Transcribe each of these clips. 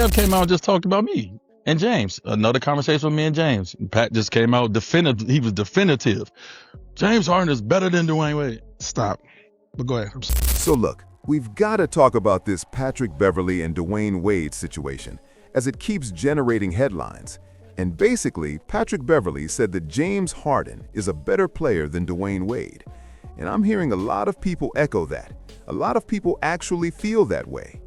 Bev came out and just talked about me and James. Another conversation with me and James. Pat just came out definitive. He was definitive. James Harden is better than Dwyane Wade. Stop. But go ahead. So look, we've got to talk about this Patrick Beverley and Dwyane Wade situation, as it keeps generating headlines. And basically, Patrick Beverley said that James Harden is a better player than Dwyane Wade. And I'm hearing a lot of people echo that. A lot of people actually feel that way.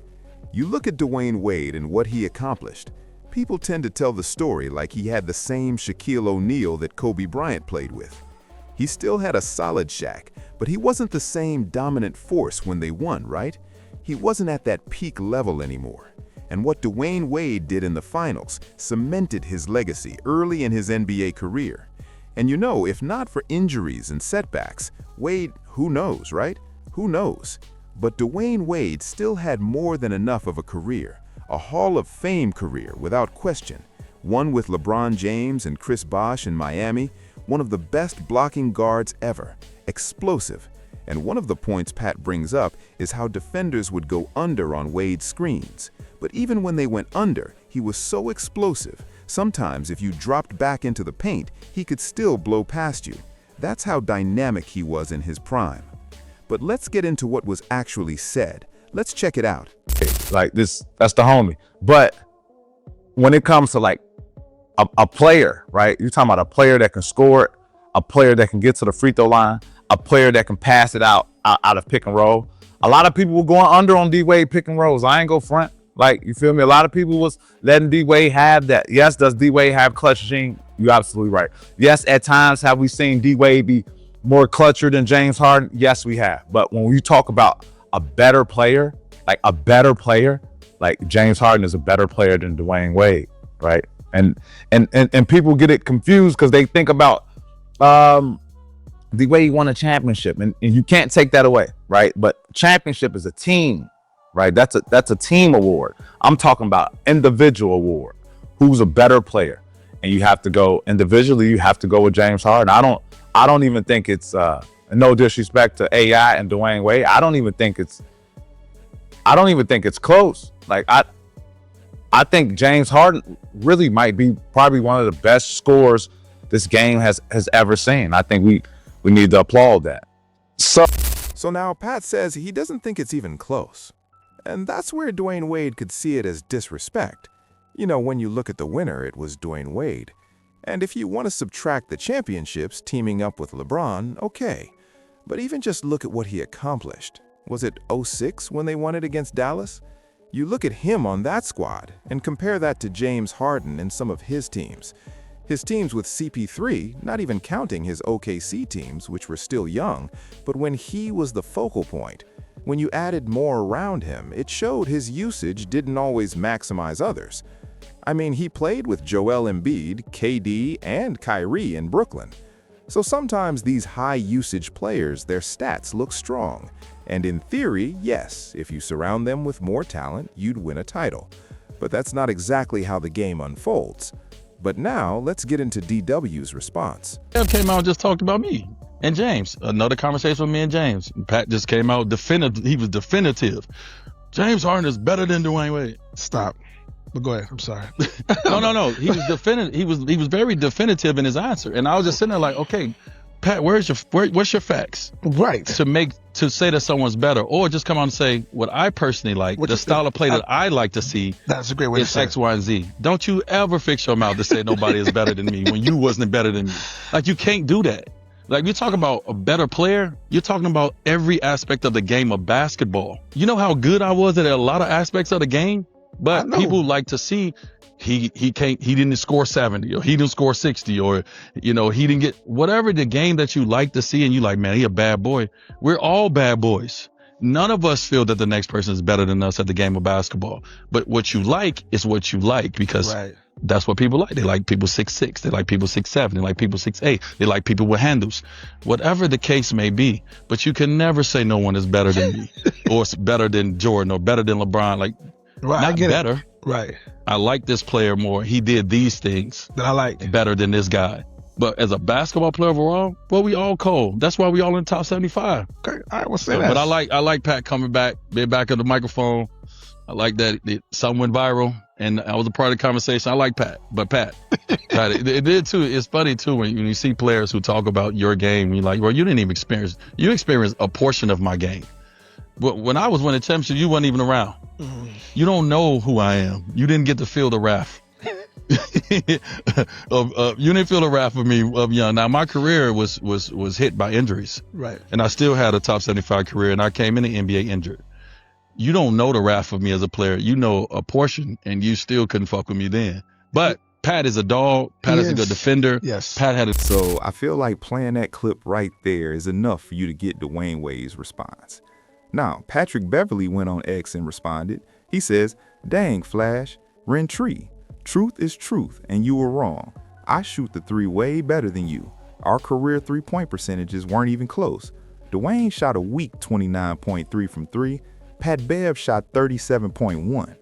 You look at Dwyane Wade and what he accomplished. People tend to tell the story like he had the same Shaquille O'Neal that Kobe Bryant played with. He still had a solid Shaq, but he wasn't the same dominant force when they won, right? He wasn't at that peak level anymore. And what Dwyane Wade did in the finals cemented his legacy early in his NBA career. And you know, if not for injuries and setbacks, Wade, who knows, right? Who knows? But Dwyane Wade still had more than enough of a career, a Hall of Fame career without question. One with LeBron James and Chris Bosh in Miami, one of the best blocking guards ever, explosive. And one of the points Pat brings up is how defenders would go under on Wade's screens. But even when they went under, he was so explosive. Sometimes if you dropped back into the paint, he could still blow past you. That's how dynamic he was in his prime. But let's get into what was actually said. Let's check it out. Like this, that's the homie. But when it comes to like a player, right? You're talking about a player that can score it, a player that can get to the free throw line, a player that can pass it out of pick and roll. A lot of people were going under on D-Wade pick and rolls. I ain't go front. Like, you feel me? A lot of people was letting D-Wade have that. Yes, does D-Wade have clutch gene? You're absolutely right. Yes, at times have we seen D-Wade be more clutcher than James Harden? Yes, we have. But when you talk about a better player, like James Harden is a better player than Dwyane Wade, right? And people get it confused because they think about the way he won a championship, and you can't take that away, right? But championship is a team, right? That's a team award. I'm talking about individual award. Who's a better player? And you have to go individually. You have to go with James Harden. I don't even think it's no disrespect to AI and Dwyane Wade. I don't even think it's close. Like I think James Harden really might be probably one of the best scorers this game has ever seen. I think we need to applaud that. So now Pat says he doesn't think it's even close. And that's where Dwyane Wade could see it as disrespect. You know, when you look at the winner, it was Dwyane Wade. And if you want to subtract the championships teaming up with LeBron, okay. But even just look at what he accomplished. Was it 06 when they won it against Dallas? You look at him on that squad and compare that to James Harden and some of his teams. His teams with CP3, not even counting his OKC teams, which were still young, but when he was the focal point, when you added more around him, it showed his usage didn't always maximize others. I mean, he played with Joel Embiid, KD, and Kyrie in Brooklyn. So sometimes these high-usage players, their stats look strong. And in theory, yes, if you surround them with more talent, you'd win a title. But that's not exactly how the game unfolds. But now, let's get into DW's response. Bev came out and just talked about me and James. Another conversation with me and James. Pat just came out definitive. He was definitive. James Harden is better than Dwyane Wade. Stop. But go ahead. I'm sorry. No. He was definitive. He was very definitive in his answer. And I was just sitting there like, okay, Pat, what's your facts? Right. To say that someone's better, or just come out and say what I personally like, the style of play that I like to see. That's a great way to say X, Y, and Z. Don't you ever fix your mouth to say nobody is better than me when you wasn't better than me. Like, you can't do that. Like, you're talking about a better player, you're talking about every aspect of the game of basketball. You know how good I was at a lot of aspects of the game, but people like to see he didn't score 70 or he didn't score 60 or, you know, he didn't get whatever the game that you like to see. And you like, man, he a bad boy. We're all bad boys. None of us feel that the next person is better than us at the game of basketball. But what you like is what you like, because that's what people like. They like people 6'6". They like people 6'7". They like people 6'8". They like people with handles. Whatever the case may be. But you can never say no one is better than me or better than Jordan or better than LeBron. Like, not better. Right. I like this player more. He did these things that I like better than this guy. But as a basketball player overall, well, we all cold. That's why we all in the top 75. Okay, all right, we'll say that. But I like Pat coming back, being back at the microphone. I like that something went viral. And I was a part of the conversation. I like Pat, but Pat, it did too. It's funny too when you see players who talk about your game. You're like, well, you didn't even experience. You experienced a portion of my game. But when I was winning championships, you weren't even around. You don't know who I am. You didn't get to feel the wrath. You didn't feel the wrath of me of young. Now my career was hit by injuries, Right. and I still had a top 75 career, and I came in the NBA injured. You don't know the wrath of me as a player. You know a portion, and you still couldn't fuck with me then. But Pat is a dog. Pat is a good defender. Yes. Pat had a So I feel like playing that clip right there is enough for you to get Dwyane Wade's response. Now, Patrick Beverley went on X and responded. He says, "Dang, Flash, Rentree, truth is truth, and you were wrong. I shoot the three way better than you. Our career three-point percentages weren't even close. Dwyane shot a weak 29.3 from three. Pat Bev shot 37.1.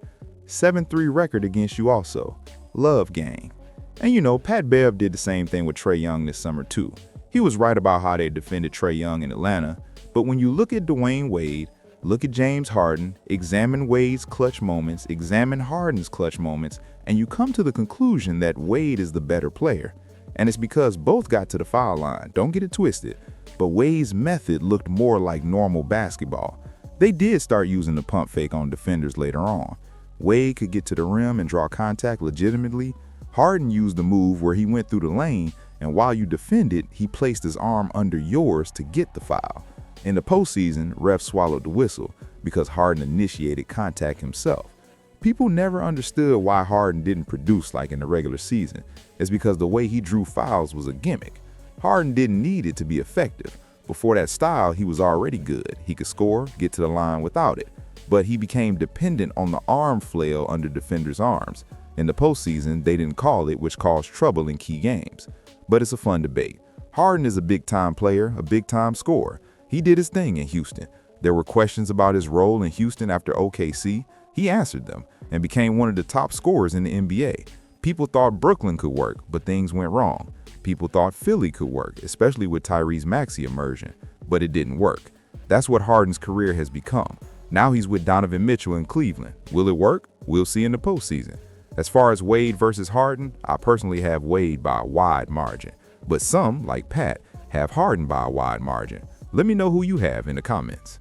7-3 record against you also. Love gang." And you know, Pat Bev did the same thing with Trae Young this summer too. He was right about how they defended Trae Young in Atlanta, but when you look at Dwyane Wade, look at James Harden, examine Wade's clutch moments, examine Harden's clutch moments, and you come to the conclusion that Wade is the better player. And it's because both got to the foul line, don't get it twisted, but Wade's method looked more like normal basketball. They did start using the pump fake on defenders later on. Wade could get to the rim and draw contact legitimately. Harden used the move where he went through the lane, and while you defended, he placed his arm under yours to get the foul. In the postseason, refs swallowed the whistle because Harden initiated contact himself. People never understood why Harden didn't produce like in the regular season. It's because the way he drew fouls was a gimmick. Harden didn't need it to be effective. Before that style, he was already good. He could score, get to the line without it. But he became dependent on the arm flail under defenders' arms. In the postseason, they didn't call it, which caused trouble in key games. But it's a fun debate. Harden is a big-time player, a big-time scorer. He did his thing in Houston. There were questions about his role in Houston after OKC. He answered them and became one of the top scorers in the NBA. People thought Brooklyn could work, but things went wrong. People thought Philly could work, especially with Tyrese Maxey immersion, but it didn't work. That's what Harden's career has become. Now he's with Donovan Mitchell in Cleveland. Will it work? We'll see in the postseason. As far as Wade versus Harden, I personally have Wade by a wide margin, but some, like Pat, have Harden by a wide margin. Let me know who you have in the comments.